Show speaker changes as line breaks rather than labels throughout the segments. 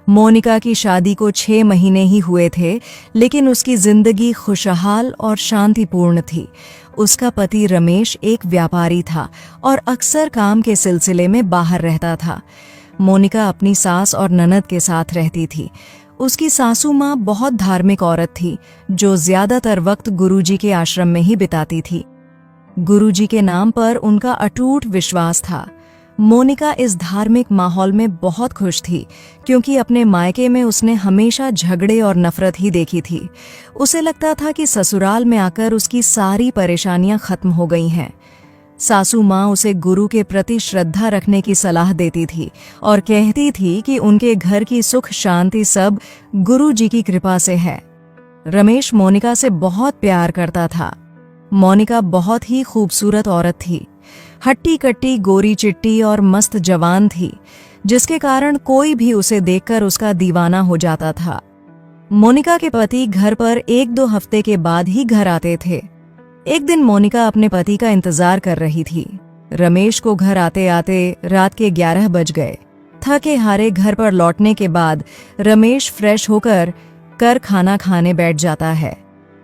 मोनिका की शादी को 6 महीने ही हुए थे, लेकिन उसकी जिंदगी खुशहाल और शांतिपूर्ण थी। उसका पति रमेश एक व्यापारी था और अक्सर काम के सिलसिले में बाहर रहता था। मोनिका अपनी सास और ननद के साथ रहती थी। उसकी सासू माँ बहुत धार्मिक औरत थी, जो ज्यादातर वक्त गुरुजी के आश्रम में ही बिताती थी। गुरुजी के नाम पर उनका अटूट विश्वास था। मोनिका इस धार्मिक माहौल में बहुत खुश थी, क्योंकि अपने मायके में उसने हमेशा झगड़े और नफरत ही देखी थी। उसे लगता था कि ससुराल में आकर उसकी सारी परेशानियां खत्म हो गई हैं। सासू माँ उसे गुरु के प्रति श्रद्धा रखने की सलाह देती थी और कहती थी कि उनके घर की सुख शांति सब गुरु जी की कृपा से है। रमेश मोनिका से बहुत प्यार करता था। मोनिका बहुत ही खूबसूरत औरत थी। हट्टी कट्टी, गोरी चिट्टी और मस्त जवान थी, जिसके कारण कोई भी उसे देखकर उसका दीवाना हो जाता था। मोनिका के पति घर पर 1-2 हफ्ते के बाद ही घर आते थे। एक दिन मोनिका अपने पति का इंतजार कर रही थी। रमेश को घर आते आते रात के 11 बज गए। थके हारे घर पर लौटने के बाद रमेश फ्रेश होकर खाना खाने बैठ जाता है।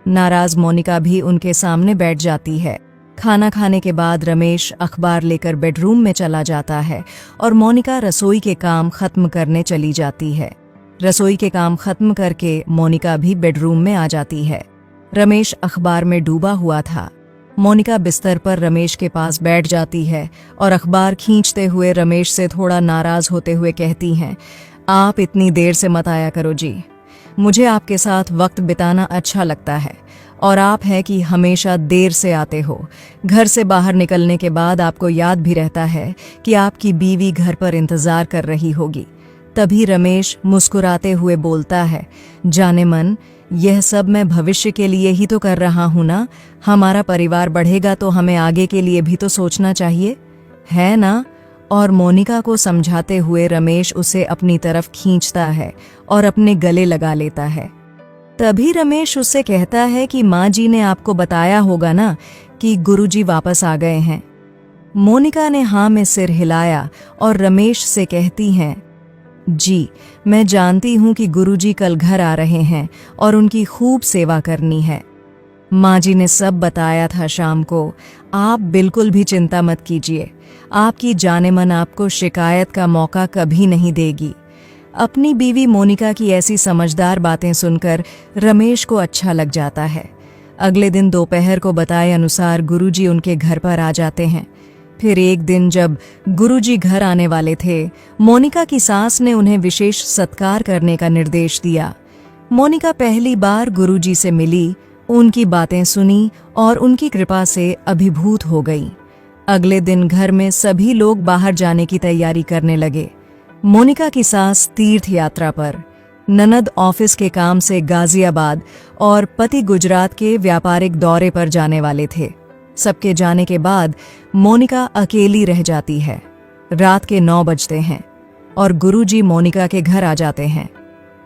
नाराज मोनिका भी उनके सामने बैठ जाती है। खाना खाने के बाद रमेश अखबार लेकर बेडरूम में चला जाता है और मोनिका रसोई के काम खत्म करने चली जाती है। रसोई के काम खत्म करके मोनिका भी बेडरूम में आ जाती है। रमेश अखबार में डूबा हुआ था। मोनिका बिस्तर पर रमेश के पास बैठ जाती है और अखबार खींचते हुए रमेश से थोड़ा नाराज होते हुए कहती हैं, आप इतनी देर से मत आया करो जी। मुझे आपके साथ वक्त बिताना अच्छा लगता है और आप है कि हमेशा देर से आते हो। घर से बाहर निकलने के बाद आपको याद भी रहता है कि आपकी बीवी घर पर इंतजार कर रही होगी। तभी रमेश मुस्कुराते हुए बोलता है, जाने मन, यह सब मैं भविष्य के लिए ही तो कर रहा हूं ना। हमारा परिवार बढ़ेगा तो हमें आगे के लिए भी तो सोचना चाहिए, है ना। और मोनिका को समझाते हुए रमेश उसे अपनी तरफ खींचता है और अपने गले लगा लेता है। तभी रमेश उससे कहता है कि माँ जी ने आपको बताया होगा ना कि गुरुजी वापस आ गए हैं। मोनिका ने हाँ में सिर हिलाया और रमेश से कहती हैं, जी मैं जानती हूँ कि गुरुजी कल घर आ रहे हैं और उनकी खूब सेवा करनी है। माँ जी ने सब बताया था शाम को। आप बिल्कुल भी चिंता मत कीजिए। आपकी जाने मन आपको शिकायत का मौका कभी नहीं देगी। अपनी बीवी मोनिका की ऐसी समझदार बातें सुनकर रमेश को अच्छा लग जाता है। अगले दिन दोपहर को बताए अनुसार गुरुजी उनके घर पर आ जाते हैं। फिर एक दिन जब गुरुजी घर आने वाले थे, मोनिका की सास ने उन्हें विशेष सत्कार करने का निर्देश दिया। मोनिका पहली बार गुरुजी से मिली, उनकी बातें सुनी और उनकी कृपा से अभिभूत हो गई। अगले दिन घर में सभी लोग बाहर जाने की तैयारी करने लगे। मोनिका की सास तीर्थ यात्रा पर, ननद ऑफिस के काम से गाजियाबाद और पति गुजरात के व्यापारिक दौरे पर जाने वाले थे। सबके जाने के बाद मोनिका अकेली रह जाती है। रात के 9 बजते हैं और गुरुजी मोनिका के घर आ जाते हैं।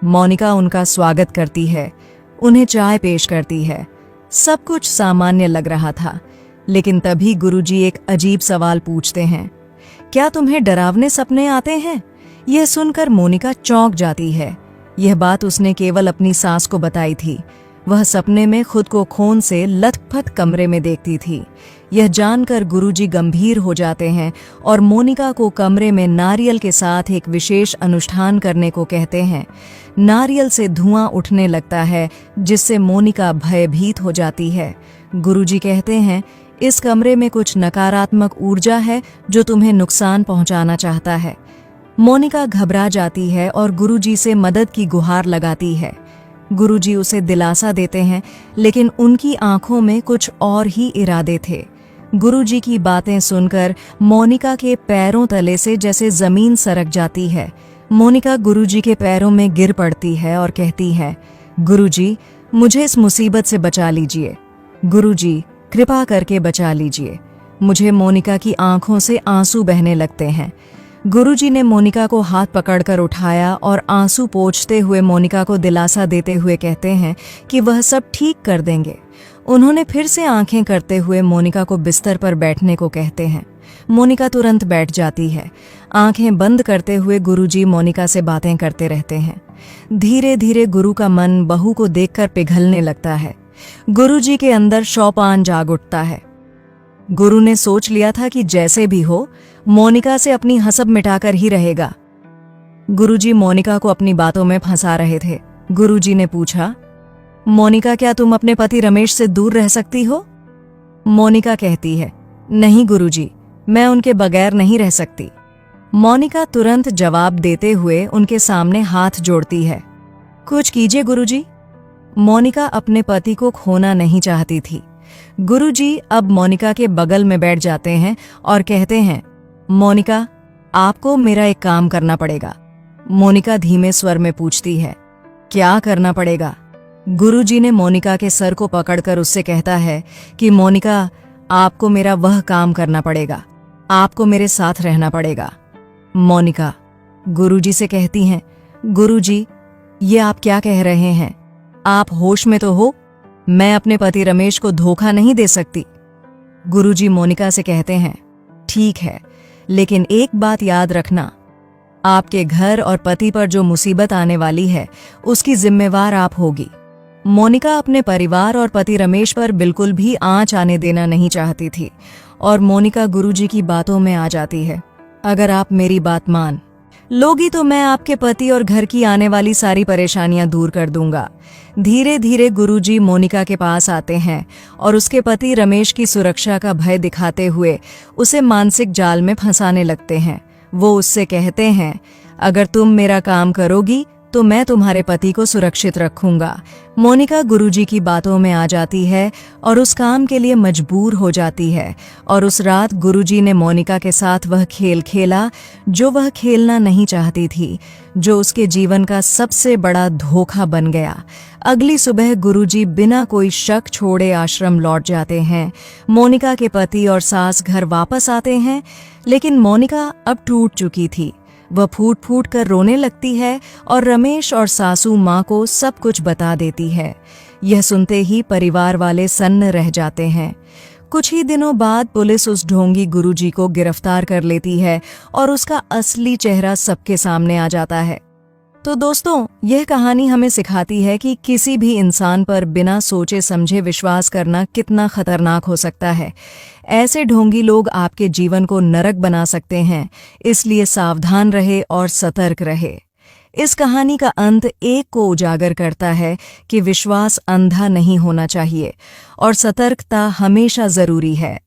मोनिका उनका स्वागत करती है, उन्हें चाय पेश करती है। सब कुछ सामान्य लग रहा था, लेकिन तभी गुरुजी एक अजीब सवाल पूछते हैं, क्या तुम्हें डरावने सपने आते हैं? यह सुनकर मोनिका चौंक जाती है। यह बात उसने केवल अपनी सास को बताई थी। वह सपने में खुद को खून से लथपथ कमरे में देखती थी। यह जानकर गुरुजी गंभीर हो जाते हैं और मोनिका को कमरे में नारियल के साथ एक विशेष अनुष्ठान करने को कहते हैं। नारियल से धुआं उठने लगता है, जिससे मोनिका भयभीत हो जाती है। गुरुजी कहते हैं, इस कमरे में कुछ नकारात्मक ऊर्जा है जो तुम्हें नुकसान पहुंचाना चाहता है। मोनिका घबरा जाती है और गुरुजी से मदद की गुहार लगाती है। गुरुजी उसे दिलासा देते हैं, लेकिन उनकी आंखों में कुछ और ही इरादे थे। गुरुजी की बातें सुनकर मोनिका के पैरों तले से जैसे जमीन सरक जाती है। मोनिका गुरुजी के पैरों में गिर पड़ती है और कहती है, गुरुजी, मुझे इस मुसीबत से बचा लीजिए। गुरुजी, कृपा करके बचा लीजिए। मुझे मोनिका की आंखों से आंसू बहने लगते हैं। गुरुजी ने मोनिका को हाथ पकड़कर उठाया और आंसू पोंछते हुए मोनिका को दिलासा देते हुए कहते हैं कि वह सब ठीक कर देंगे। उन्होंने फिर से आंखें करते हुए मोनिका को बिस्तर पर बैठने को कहते हैं। मोनिका तुरंत बैठ जाती है। आंखें बंद करते हुए गुरुजी मोनिका से बातें करते रहते हैं। धीरे धीरे गुरु का मन बहू को देखकर पिघलने लगता है। गुरुजी के अंदर शौपान जाग उठता है। गुरु ने सोच लिया था कि जैसे भी हो मोनिका से अपनी हसब मिटाकर ही रहेगा। गुरुजी मोनिका को अपनी बातों में फंसा रहे थे। गुरुजी ने पूछा, मोनिका, क्या तुम अपने पति रमेश से दूर रह सकती हो? मोनिका कहती है, नहीं गुरुजी, मैं उनके बगैर नहीं रह सकती। मोनिका तुरंत जवाब देते हुए उनके सामने हाथ जोड़ती है। कुछ कीजिए गुरुजी। मोनिका अपने पति को खोना नहीं चाहती थी। गुरुजी अब मोनिका के बगल में बैठ जाते हैं और कहते हैं, मोनिका, आपको मेरा एक काम करना पड़ेगा। मोनिका धीमे स्वर में पूछती है, क्या करना पड़ेगा? गुरुजी ने मोनिका के सर को पकड़कर उससे कहता है कि मोनिका, आपको मेरा वह काम करना पड़ेगा, आपको मेरे साथ रहना पड़ेगा। मोनिका गुरुजी से कहती हैं, गुरुजी, ये आप क्या कह रहे हैं? आप होश में तो हो? मैं अपने पति रमेश को धोखा नहीं दे सकती। गुरुजी मोनिका से कहते हैं, ठीक है, लेकिन एक बात याद रखना, आपके घर और पति पर जो मुसीबत आने वाली है उसकी जिम्मेवार आप होगी। मोनिका अपने परिवार और पति रमेश पर बिल्कुल भी आंच आने देना नहीं चाहती थी और मोनिका गुरुजी की बातों में आ जाती है। अगर आप मेरी बात मान लोगी तो मैं आपके पति और घर की आने वाली सारी परेशानियां दूर कर दूंगा। धीरे धीरे गुरुजी मोनिका के पास आते हैं और उसके पति रमेश की सुरक्षा का भय दिखाते हुए उसे मानसिक जाल में फंसाने लगते हैं। वो उससे कहते हैं, अगर तुम मेरा काम करोगी तो मैं तुम्हारे पति को सुरक्षित रखूंगा। मोनिका गुरुजी की बातों में आ जाती है और उस काम के लिए मजबूर हो जाती है और उस रात गुरुजी ने मोनिका के साथ वह खेल खेला जो वह खेलना नहीं चाहती थी, जो उसके जीवन का सबसे बड़ा धोखा बन गया। अगली सुबह गुरुजी बिना कोई शक छोड़े आश्रम लौट जाते हैं। मोनिका के पति और सास घर वापस आते हैं, लेकिन मोनिका अब टूट चुकी थी। वह फूट फूट कर रोने लगती है और रमेश और सासू माँ को सब कुछ बता देती है। यह सुनते ही परिवार वाले सन्न रह जाते हैं। कुछ ही दिनों बाद पुलिस उस ढोंगी गुरुजी को गिरफ्तार कर लेती है और उसका असली चेहरा सबके सामने आ जाता है। तो दोस्तों, यह कहानी हमें सिखाती है कि किसी भी इंसान पर बिना सोचे समझे विश्वास करना कितना खतरनाक हो सकता है। ऐसे ढोंगी लोग आपके जीवन को नरक बना सकते हैं, इसलिए सावधान रहे और सतर्क रहे। इस कहानी का अंत एक को उजागर करता है कि विश्वास अंधा नहीं होना चाहिए और सतर्कता हमेशा जरूरी है।